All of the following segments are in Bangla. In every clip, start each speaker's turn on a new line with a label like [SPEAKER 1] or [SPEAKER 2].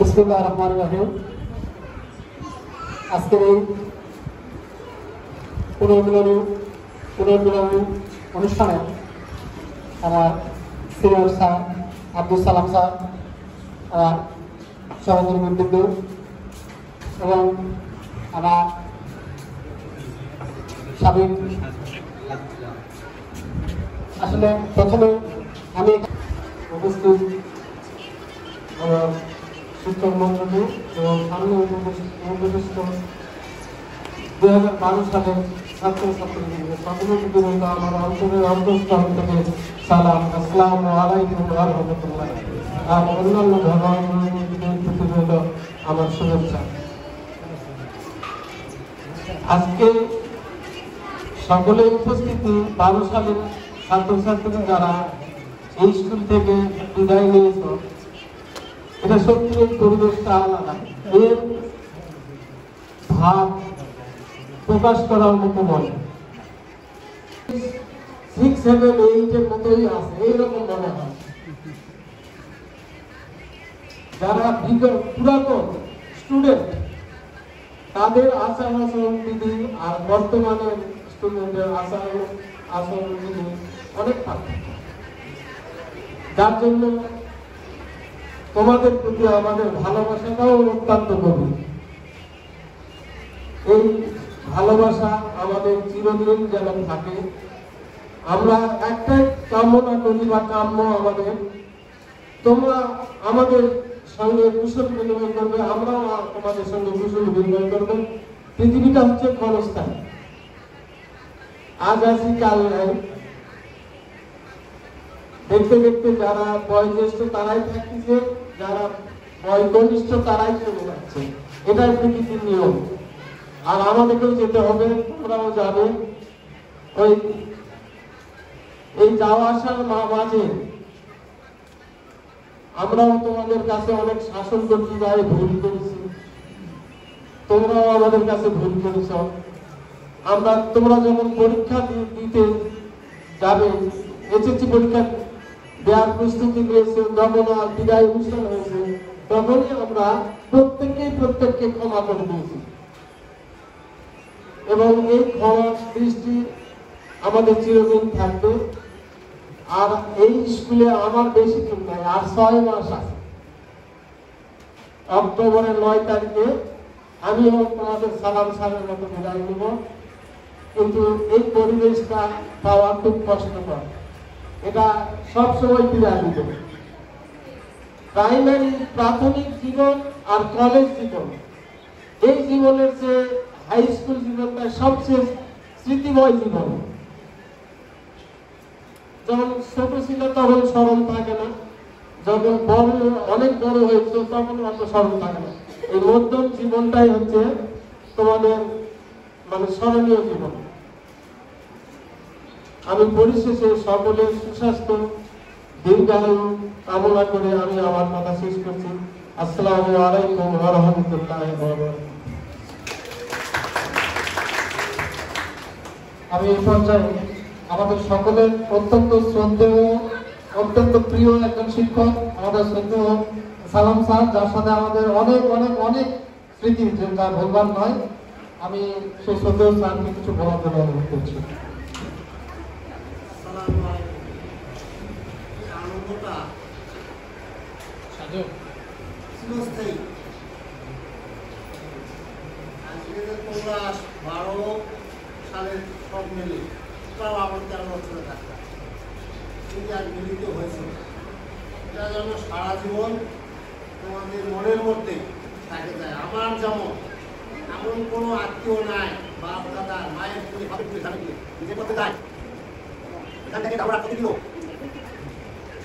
[SPEAKER 1] বিসমিল্লাহির রহমানির রহিম। আজকের এই পুনর্মিলনী অনুষ্ঠানে আমার senior sir Abdul Salam sir, আমার সহকর্মীবৃন্দ এবং আমার সাবেক, আসলে প্রথমে আমি উপস্থিত শিক্ষক মন্ডলী এবং সামনে উপবিষ্ট 2012 সালের ছাত্রছাত্রীদের সকলের প্রতি আমার অন্তরের অন্তঃস্থল থেকে সালাম, আসসালামু আলাইকুম ওয়া রাহমাতুল্লাহ। আর অন্যান্য ধর্মাবলম্বীদের প্রতি রইল আমার শুভেচ্ছা। আজকে সকলের উপস্থিতি 12 সালের ছাত্রছাত্রী যারা এই স্কুল থেকে বিদায় নিয়েছ, এটা সত্যি এই পরিবেশটা আলাদা। এর ভাব প্রকাশ করার মতো নয়। 6, 7, 8 এর মতোই আছে, এইরকম মনে হয়। যারা পুরাতন স্টুডেন্ট, তাদের আচার আচরণ বিধি আর বর্তমানের স্টুডেন্টের আচরণ বিধি অনেক পার্থক্য, যার জন্য তোমাদের প্রতি আমাদের ভালোবাসাটাও অত্যন্ত গভীর। এই ভালোবাসা আমাদের চিরদিন যেন থাকে। আমরা একটাই কামনা করি বা কাম্য আমাদের, তোমরা আমাদের সঙ্গে কুশল বিনিময় করবে, আমরাও তোমাদের সঙ্গে কুশল বিনিময় করবো। পৃথিবীটা হচ্ছে ক্ষণস্থায়ী, আজ আছি কাল নাই। দেখতে দেখতে যারা বয়োজ্যেষ্ঠ তারাই থাকতেছে, যারা বয়োকনিষ্ঠ তারাই চলে যাচ্ছে। এটাই প্রকৃতির নিয়ম। আর আমাদেরকেও যেতে হবে, তোমরাও যাবে। এই যাওয়া আসার মাঝে আমরাও তোমাদের কাছে অনেক শাসন করতে যাই, ভুল করেছি, তোমরাও আমাদের কাছে ভুল করেছ। তোমরা যখন পরীক্ষা দিতে যাবে, এসএসসি পরীক্ষা দেওয়ার প্রস্তুতি নিয়েছে, যখন বিদায় অনুষ্ঠান হয়েছে, তখনই আমরা প্রত্যেককে ক্ষমা করে দিয়েছি। এবং এই ক্ষমা দৃষ্টি আমাদের চিরদিন থাকবে। আর এই স্কুলে আমার বেশি দিন নাই, আর 6 মাস আছে। অক্টোবরের 9 তারিখে আমিও তোমাদের সালাম সারের মতো বিদায় নেব। কিন্তু এই পরিবেশটা পাওয়া খুব কষ্টকর, এটা সবসময় ফিরে আসবে। প্রাথমিক জীবন আর কলেজ জীবন, এই জীবনের চেয়ে হাই স্কুল জীবনটা সবচেয়ে স্মৃতিময় জীবন। যখন ছোট ছিল তখন স্মরণ থাকে না, যখন অনেক বড় হয়েছে তখন অত স্মরণ থাকে না। এই মধ্যম জীবনটাই হচ্ছে তোমাদের স্মরণীয় জীবন। আমি পরিশেষে সকলের সুস্বাস্থ্য দীর্ঘায়ু কামনা করে আমি আমার কথা শেষ করছি। আসসালামু আলাইকুম ওয়া রাহমাতুল্লাহি ওয়া বারাকাতুহু। আমি এই পর্যায়ে আমাদের সকলের অত্যন্ত শ্রদ্ধেয়, অত্যন্ত প্রিয় একজন শিক্ষক, আমাদের শ্রদ্ধেয় সালাম স্যার, যার সাথে আমাদের অনেক অনেক অনেক স্মৃতি, যেটা বলবার নয়। আমি সেই শ্রদ্ধেয় স্যারকে কিছু বলার জন্য অনুরোধ করছি।
[SPEAKER 2] তোমরা 12 সালের সব মিলে তাও আমার 13 বছরে থাকতাম, কিন্তু আজ মিলিত হয়েছে। এটা যেন সারা জীবন তোমাদের মনের মধ্যে থাকে যায়। আমার যেমন এমন কোনো আত্মীয় নাই, বাপ দাদা মায়ের তুমি ভাবে তুমি জানি নিজের করতে যায়, এখান থেকে আমরা প্রতি দিল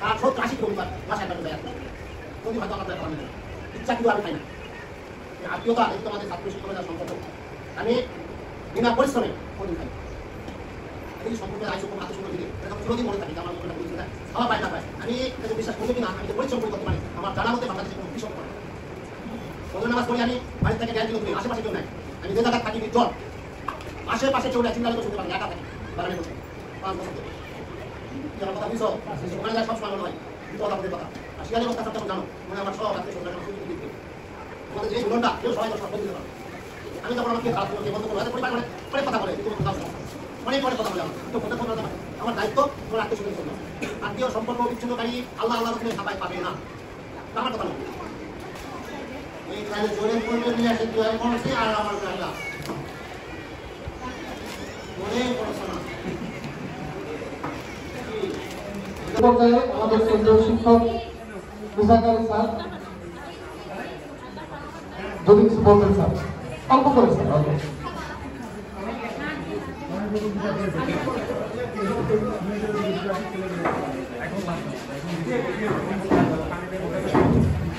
[SPEAKER 2] 60-80 কিলোমিটার বাসায় কাটতে যায়। যদি হয়তো আমার দেখা না, ইচ্ছা কিন্তু আমি খাই না। আত্মীয়তা এই তোমাদের ছাত্র শিক্ষকরা সম্পর্ক আমি বিনা পরিশ্রমে কোনদিন খাই। এই সম্পর্কে আইসো কোনো আত্মসম্মান দিলে এটা চিরদিন মনে থাকে। আমার মনে বলছি না খাওয়া পায় না পায়, আমি এটা বিশ্বাস করতে কিনা আমি পরিশ্রম করতে পারি। আমার জানা মতে বাংলাদেশে কোনো কৃষক করে ওদের নামাজ পড়ি আমি বাড়ি থেকে 1.5 কিলোমিটার, আশেপাশে কেউ নাই। আমি যে জায়গা থাকি জল আশেপাশে চলে চিন্তা করতে পারি, একা থাকি বাগানে বসে 5 বছর ধরে। আমার কথা বুঝছো? ওখানে সব সময় মনে হয় কিন্তু কথা বলতে কথা। আর শিয়ালি কথা জানো মনে আমার সব আছে, ঘন্টা কেউ সবাই সব দিতে পারবে। আমি যখন আমাকে খারাপ করতে বন্ধ করবো পরিবার পরে কথা বলে কিন্তু কোথাও অনেক পরে কথা বলে তো কথা বলতে পারে আমার দায়িত্ব তোমার আত্মীয় স্বজন জন্য আত্মীয় সম্পর্ক বিচ্ছিন্নকারী আল্লাহ আল্লাহ রকমের ছাপায় পাবে না আমার কথা নয় এই কাজে জোরে করবে নিয়ে আসে তুই আমি মনে আর আমার জায়গা অনেক পড়াশোনা
[SPEAKER 1] আমাদের কেন্দ্রীয় শিক্ষক মুসাকার স্যার যদি কিছু বলতেন স্যার অল্প করে স্যার অল্প।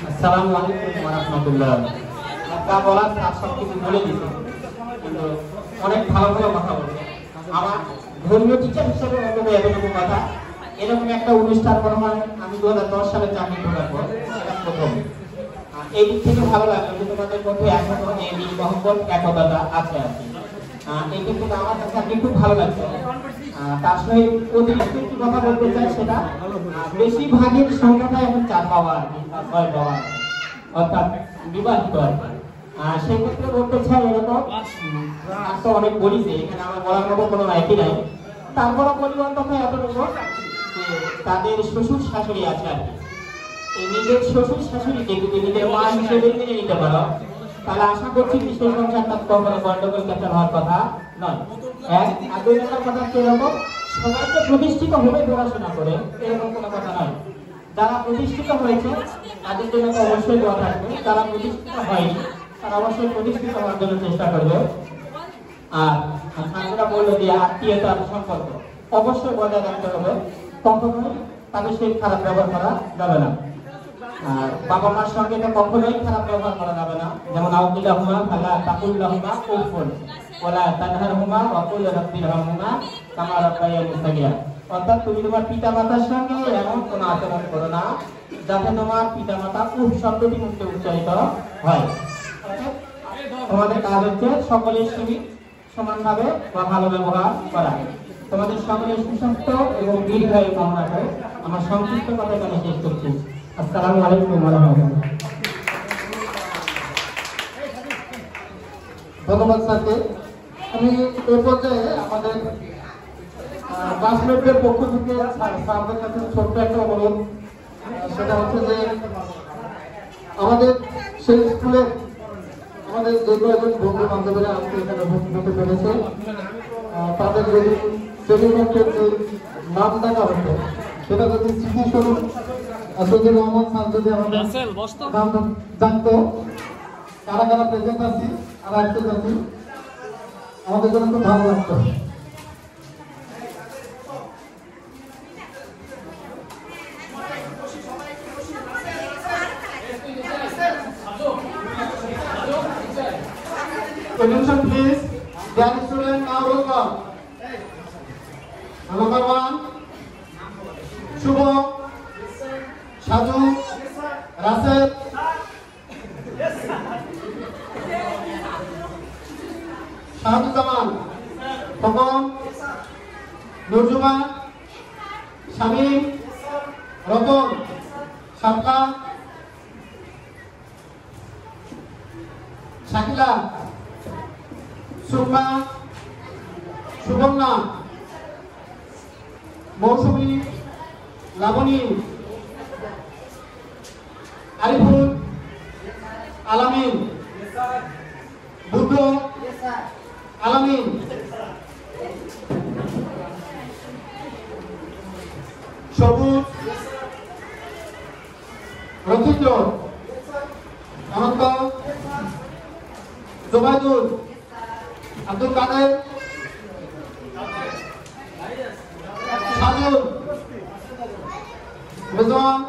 [SPEAKER 3] আসসালামু আলাইকুম ওয়া রাহমাতুল্লাহ। আপনারা বলার স্যার সব কিছু বলে দিয়েছেন, কিন্তু অনেক ভালো ভালো কথা বলছেন। আমার ধর্মীয় টিচার হিসেবে অন্তত এতটুকু কথা, এরকম একটা অনুষ্ঠান মনে হয় আমি 2010 সালে চাকরি ঢোকাবো, এটা প্রথম। এই দিক থেকে ভালো লাগলো যে তোমাদের মধ্যে এখনো এই মিল মহব্বত একতাটা আছে আর কি। এই দিক থেকে আমার কাছে আর কি খুব ভালো লাগছে। তার সঙ্গে অতিরিক্ত একটি কথা বলতে চাই, সেটা বেশিরভাগের সংখ্যাটা এখন 4 পাওয়া আর কি, 6 পাওয়া, অর্থাৎ বিবাহিত আর কি। সেক্ষেত্রে বলতে চাই এরকম আর তো অনেক বলিছে, এখানে আমার বলার মতো কোনো রাইটই নাই। তারপরও পরিবার কথা এতটুকু যে তাদের শ্বশুর শাশুড়ি আছে আর কি। এই নিজের শ্বশুর শাশুড়িকে যদি নিজের মা হিসেবে মেনে নিতে পারো, তাহলে আশা করছি যে সেই সংসারটা কখনো গন্ডগোল ক্যাচার হওয়ার কথা নয়। এক আর 2 নম্বর কথা হচ্ছে এরকম সবাইকে প্রতিষ্ঠিত হবে পড়াশোনা করে এরকম কোনো কথা নয়। যারা প্রতিষ্ঠিত হয়েছে তাদের জন্য তো অবশ্যই দোয়া থাকবে, যারা প্রতিষ্ঠিত হয়নি তারা অবশ্যই প্রতিষ্ঠিত হওয়ার জন্য চেষ্টা করবে। আর সাথীরা বললো যে আত্মীয়তার সম্পর্ক অবশ্যই বজায় রাখতে হবে, কখনোই তাদের সেই খারাপ ব্যবহার করা যাবে না। আর বাবা মার সঙ্গে তো কখনোই খারাপ ব্যবহার করা যাবে না, যেমন আউকিলাহুমা ফালা তাকুল্লাহুমা উফুন ওয়ালা তানহারহুমা ওয়া কুল রাব্বিরহামহুমা কামা রাব্বায়ানি সাগীরা। অর্থাৎ তুমি তোমার পিতামাতার সঙ্গে এমন কোনো আচরণ করো না যাতে তোমার পিতামাতা উফ শব্দটি মুখে উচ্চারিত হয়। তোমাদের কাজ হচ্ছে সকলের সঙ্গে সমানভাবে বা ভালো ব্যবহার করা। তোমাদের সকলের সুস্বাস্থ্য এবং দীর্ঘায়ু কামনা করে আমার সংক্ষিপ্ত কথা এখানে শেষ করছি। আসসালামু আলাইকুম ওয়া রাহমাতুল্লাহ।
[SPEAKER 1] ধন্যবাদ স্যারকে। আমি এই পর্যায়ে আমাদের ক্লাসমেটদের পক্ষ থেকে স্যারদের কাছে ছোট্ট একটা অনুরোধ, সেটা হচ্ছে যে আমাদের সেই স্কুলে আমাদের যে কয়েকজন বন্ধু বান্ধবীরা আজকে এখানে উপস্থিত হতে পেরেছে, তাদের যদি শ্রেণীকক্ষের যে নাম ডাকা হতো সেটা যদি স্মৃতিস্বরূপ আসলে রহমান স্যার যদি আমাদের নাম জানতো, কারা কারা প্রেজেন্ট আছি আর আসতে যাচ্ছি, আমাদের জন্য খুব ভালো লাগতো। Attention please, dear student, now roll call. Number 1, Shubh, Shaju, Rasel, Shahaduzaman, Khokon, Nurjuma, Shamim, Roton, Shapka, Shakila, Summa, Subhamna, Mousumi, Labani, Ariful, Alamin, Buddho, Alamin, Shobut, Rotindro, Ananta, Zubaidul, Abdul Kader, Shadul, Rizwan,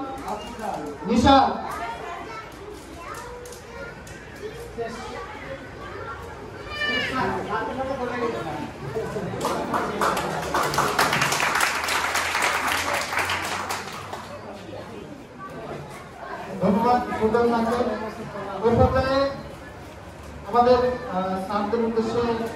[SPEAKER 1] Nisha, ধন্যবাদ সুন্দর লাগছে। ওই পর্যায়ে আমাদের স্যারদের উদ্দেশ্যে হচ্ছে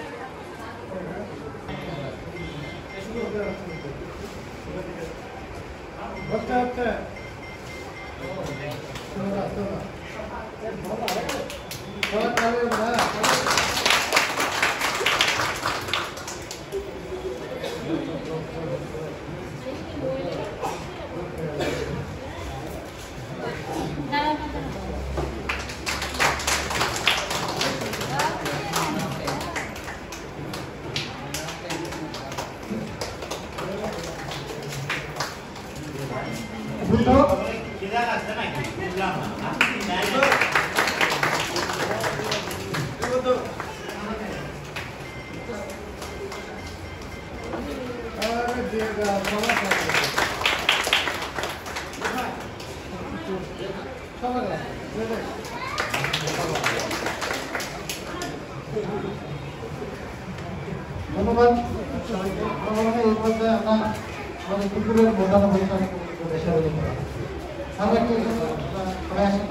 [SPEAKER 1] ধন্যবাদ এই পর্যায়ে আমরা আমাদের দুপুরের ভোটার অবস্থান আমরা কি সবাই আসেন